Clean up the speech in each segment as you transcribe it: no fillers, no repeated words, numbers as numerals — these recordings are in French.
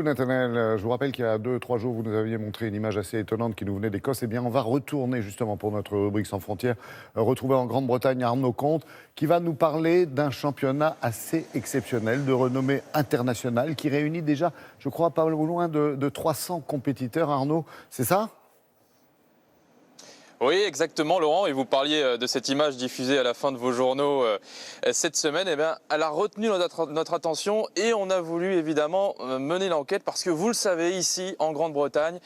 Nathanaël, je vous rappelle qu'il y a 2-3 jours, vous nous aviez montré une image assez étonnante qui nous venait d'Écosse. Eh bien, on va retourner justement pour notre rubrique Sans frontières, retrouver en Grande-Bretagne Arnaud Comte, qui va nous parler d'un championnat assez exceptionnel, de renommée internationale, qui réunit déjà, je crois, pas loin de 300 compétiteurs. Arnaud, c'est ça ? Oui, exactement, Laurent. Et vous parliez de cette image diffusée à la fin de vos journaux cette semaine. Eh bien, elle a retenu notre attention et on a voulu évidemment mener l'enquête parce que vous le savez, ici en Grande-Bretagne,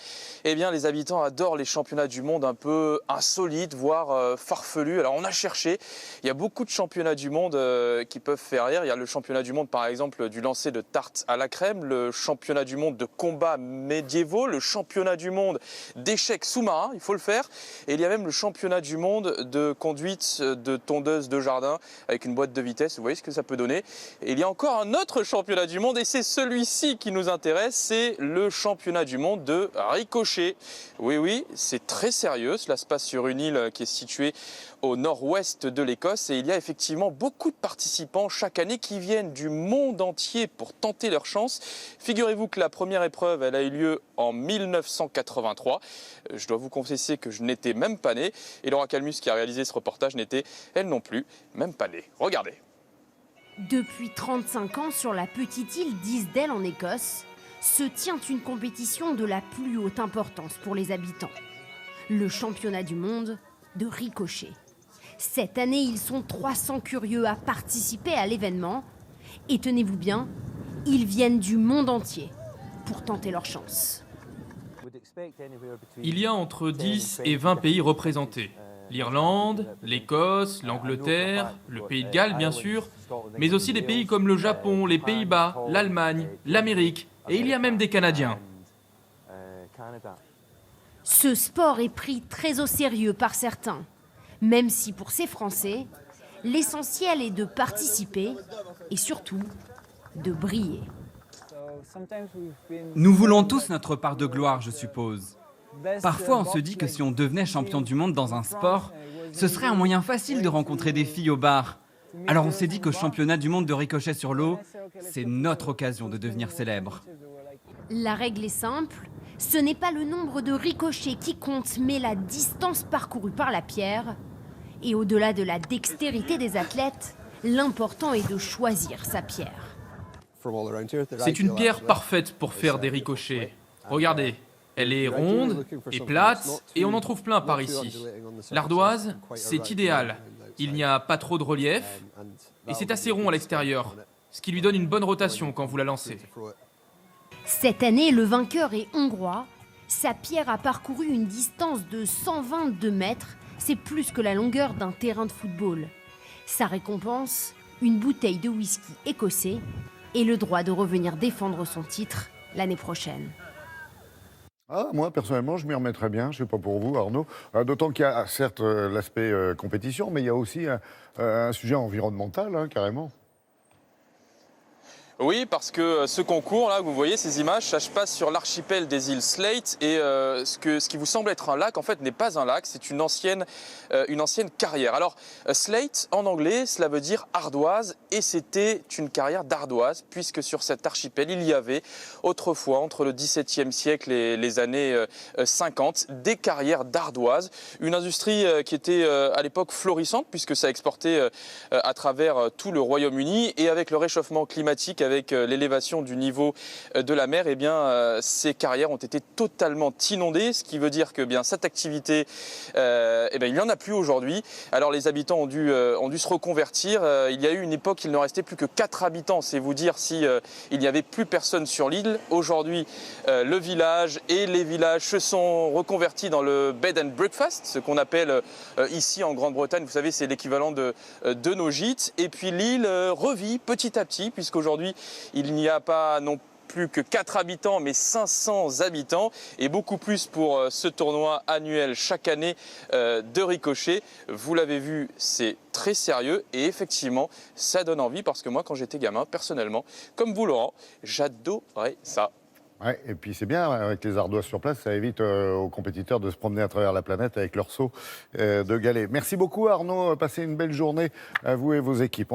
eh bien, les habitants adorent les championnats du monde un peu insolites, voire farfelus. Alors, on a cherché. Il y a beaucoup de championnats du monde qui peuvent faire rire. Il y a le championnat du monde, par exemple, du lancer de tarte à la crème, le championnat du monde de combats médiévaux, le championnat du monde d'échecs sous-marins. Il faut le faire. Et il y a même le championnat du monde de conduite de tondeuse de jardin avec une boîte de vitesse. Vous voyez ce que ça peut donner. Et il y a encore un autre championnat du monde et c'est celui-ci qui nous intéresse. C'est le championnat du monde de ricochet. Oui, oui, c'est très sérieux. Cela se passe sur une île qui est située au nord-ouest de l'Écosse et il y a effectivement beaucoup de participants chaque année qui viennent du monde entier pour tenter leur chance. Figurez-vous que la première épreuve, elle a eu lieu en 1983. Je dois vous confesser que je n'étais même pas né et Laura Calmus qui a réalisé ce reportage n'était, elle non plus, même pas née. Regardez. Depuis 35 ans, sur la petite île d'Isdale en Écosse, se tient une compétition de la plus haute importance pour les habitants. Le championnat du monde de ricochet. Cette année, ils sont 300 curieux à participer à l'événement. Et tenez-vous bien, ils viennent du monde entier pour tenter leur chance. Il y a entre 10 et 20 pays représentés. L'Irlande, l'Écosse, l'Angleterre, le Pays de Galles bien sûr, mais aussi des pays comme le Japon, les Pays-Bas, l'Allemagne, l'Amérique, et il y a même des Canadiens. Ce sport est pris très au sérieux par certains, même si pour ces Français, l'essentiel est de participer et surtout de briller. Nous voulons tous notre part de gloire, je suppose. Parfois, on se dit que si on devenait champion du monde dans un sport, ce serait un moyen facile de rencontrer des filles au bar. Alors on s'est dit qu'au championnat du monde de ricochet sur l'eau, c'est notre occasion de devenir célèbre. La règle est simple, ce n'est pas le nombre de ricochets qui compte, mais la distance parcourue par la pierre. Et au-delà de la dextérité des athlètes, l'important est de choisir sa pierre. C'est une pierre parfaite pour faire des ricochets. Regardez, elle est ronde et plate et on en trouve plein par ici. L'ardoise, c'est idéal. Il n'y a pas trop de relief et c'est assez rond à l'extérieur, ce qui lui donne une bonne rotation quand vous la lancez. Cette année, le vainqueur est hongrois. Sa pierre a parcouru une distance de 122 mètres. C'est plus que la longueur d'un terrain de football. Sa récompense, une bouteille de whisky écossais et le droit de revenir défendre son titre l'année prochaine. Ah, moi, personnellement, je m'y remettrais bien. Je ne sais pas pour vous, Arnaud. D'autant qu'il y a certes l'aspect compétition, mais il y a aussi un sujet environnemental, hein, carrément. Oui, parce que ce concours, là, vous voyez ces images, ça se passe sur l'archipel des îles Slate et ce qui vous semble être un lac, en fait, n'est pas un lac, c'est une ancienne carrière. Alors, Slate, en anglais, cela veut dire ardoise et c'était une carrière d'ardoise puisque sur cet archipel, il y avait autrefois, entre le XVIIe siècle et les années 50, des carrières d'ardoise. Une industrie qui était à l'époque florissante puisque ça exportait à travers tout le Royaume-Uni et avec le réchauffement climatique, avec l'élévation du niveau de la mer, eh bien, ces carrières ont été totalement inondées, ce qui veut dire que bien, cette activité, eh bien, il n'y en a plus aujourd'hui. Alors les habitants ont dû se reconvertir. Il y a eu une époque, il ne restait plus que 4 habitants, c'est vous dire si il n'y avait plus personne sur l'île. Aujourd'hui, le village et les villages se sont reconvertis dans le bed and breakfast, ce qu'on appelle ici en Grande-Bretagne, vous savez, c'est l'équivalent de nos gîtes. Et puis l'île revit petit à petit, puisqu'aujourd'hui, il n'y a pas non plus que 4 habitants, mais 500 habitants et beaucoup plus pour ce tournoi annuel chaque année de ricochet. Vous l'avez vu, c'est très sérieux et effectivement, ça donne envie parce que moi, quand j'étais gamin, personnellement, comme vous, Laurent, j'adorais ça. Ouais, et puis c'est bien, avec les ardoises sur place, ça évite aux compétiteurs de se promener à travers la planète avec leur seau de galets. Merci beaucoup Arnaud, passez une belle journée à vous et vos équipes.